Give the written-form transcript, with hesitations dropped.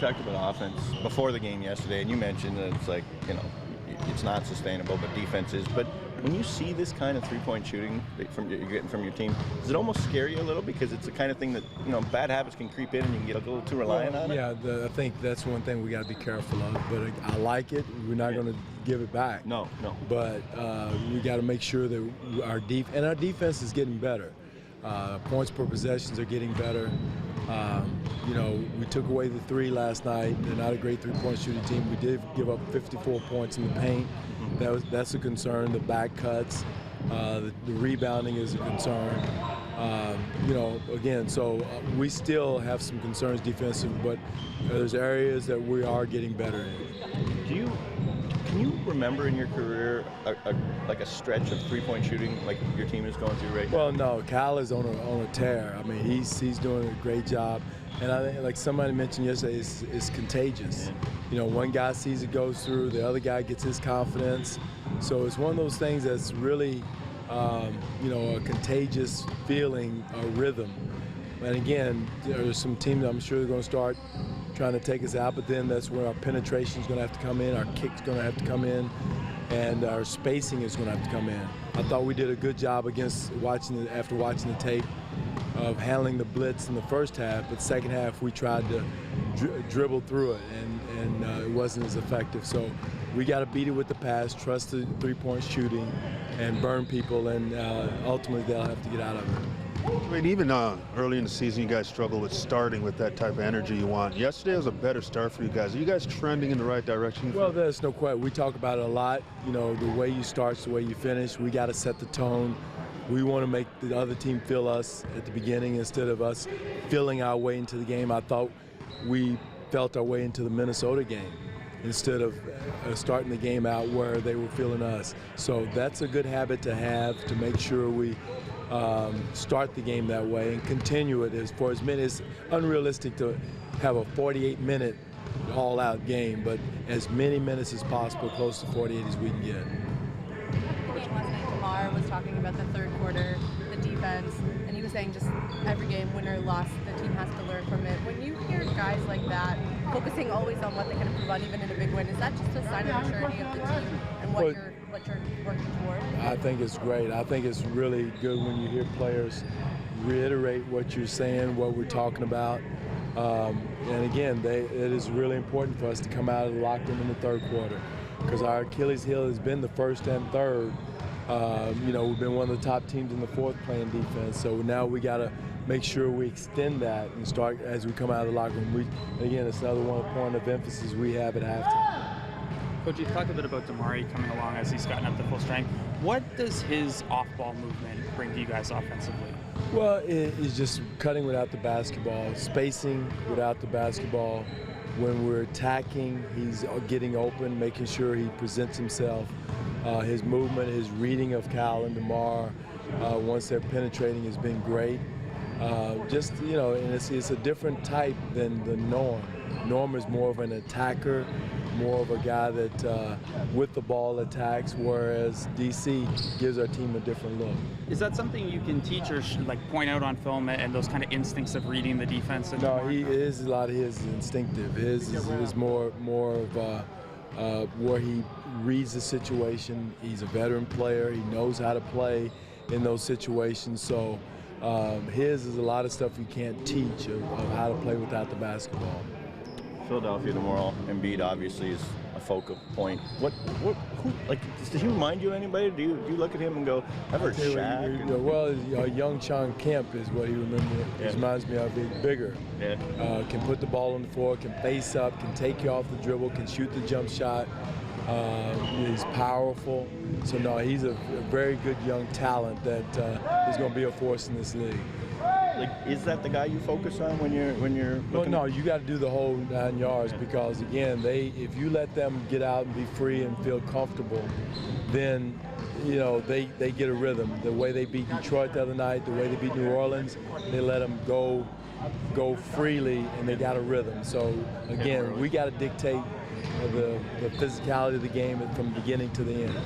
talked about offense before the game yesterday, and you mentioned that it's like, it's not sustainable, but defense is. But when you see this kind of three-point shooting that you're getting from your team, does it almost scare you a little, because it's the kind of thing that bad habits can creep in and you can get a little too reliant on it? Yeah, I think that's one thing we got to be careful of. But I like it. We're not going to give it back. No. But we got to make sure that our defense is getting better. Points per possessions are getting better. We took away the three last night. They're not a great three-point shooting team. We did give up 54 points in the paint. That's a concern. The back cuts, the rebounding is a concern. So we still have some concerns defensive, but there's areas that we are getting better in. Can you remember in your career a stretch of three-point shooting like your team is going through right now? Well, no. Kyle is on a tear. I mean, he's doing a great job. And I think, like somebody mentioned yesterday, it's contagious. One guy sees it goes through, the other guy gets his confidence. So it's one of those things that's really, a contagious feeling, a rhythm. And again, there's some teams I'm sure they're going to start trying to take us out, but then that's where our penetration is going to have to come in, our kick's going to have to come in, and our spacing is going to have to come in. I thought we did a good job after watching the tape of handling the blitz in the first half, but second half we tried to dribble through it, and it wasn't as effective. So we got to beat it with the pass, trust the three-point shooting, and burn people, and ultimately they'll have to get out of it. I mean, even early in the season, you guys struggle with starting with that type of energy you want. Yesterday was a better start for you guys. Are you guys trending in the right direction? Well, there's no question. We talk about it a lot. The way you start is the way you finish. We got to set the tone. We want to make the other team feel us at the beginning instead of us feeling our way into the game. I thought we felt our way into the Minnesota game instead of starting the game out where they were feeling us. So that's a good habit to have, to make sure we start the game that way and continue it for as many. It's unrealistic to have a 48-minute all-out game, but as many minutes as possible, close to 48 as we can get. Last night, Tamar was talking about the third quarter, the defense, and he was saying just every game, win or loss, the team has to learn from it. When you hear guys like that focusing always on what they can improve on, even in a big win, is that just a sign of maturity of the team and what you're working toward? I think it's great. I think it's really good when you hear players reiterate what you're saying, what we're talking about. And again, it is really important for us to come out of the locker room in the third quarter, because our Achilles heel has been the first and third. We've been one of the top teams in the fourth playing defense, so now we got to make sure we extend that and start as we come out of the locker room. Again, it's another one point of emphasis we have at halftime. Coach, you talked a bit about Damari coming along as he's gotten up to full strength. What does his off-ball movement bring to you guys offensively? Well, it's just cutting without the basketball, spacing without the basketball. When we're attacking, he's getting open, making sure he presents himself. His movement, his reading of Cal and DeMar, once they're penetrating, has been great. And it's a different type than the Norm. Norm is more of an attacker, more of a guy that with the ball attacks, whereas DC gives our team a different look. Is that something you can teach or point out on film, and those kind of instincts of reading the defense? No, a lot of his is instinctive. His is more of where he reads the situation. He's a veteran player. He knows how to play in those situations. So his is a lot of stuff you can't teach of how to play without the basketball. Philadelphia tomorrow, Embiid obviously is a focal point. Does he remind you of anybody? Do you look at him and go, I've heard Shaq? Young Sean Kemp is what he reminds me of. He's bigger. Yeah. Can put the ball on the floor, can face up, can take you off the dribble, can shoot the jump shot. He's powerful. So no, he's a very good young talent that is going to be a force in this league. Is that the guy you focus on when you're looking? Well, no, you got to do the whole 9 yards, because again, if you let them get out and be free and feel comfortable, then they get a rhythm. The way they beat Detroit the other night, the way they beat New Orleans, they let them go freely, and they got a rhythm. So again, we got to dictate the physicality of the game from beginning to the end.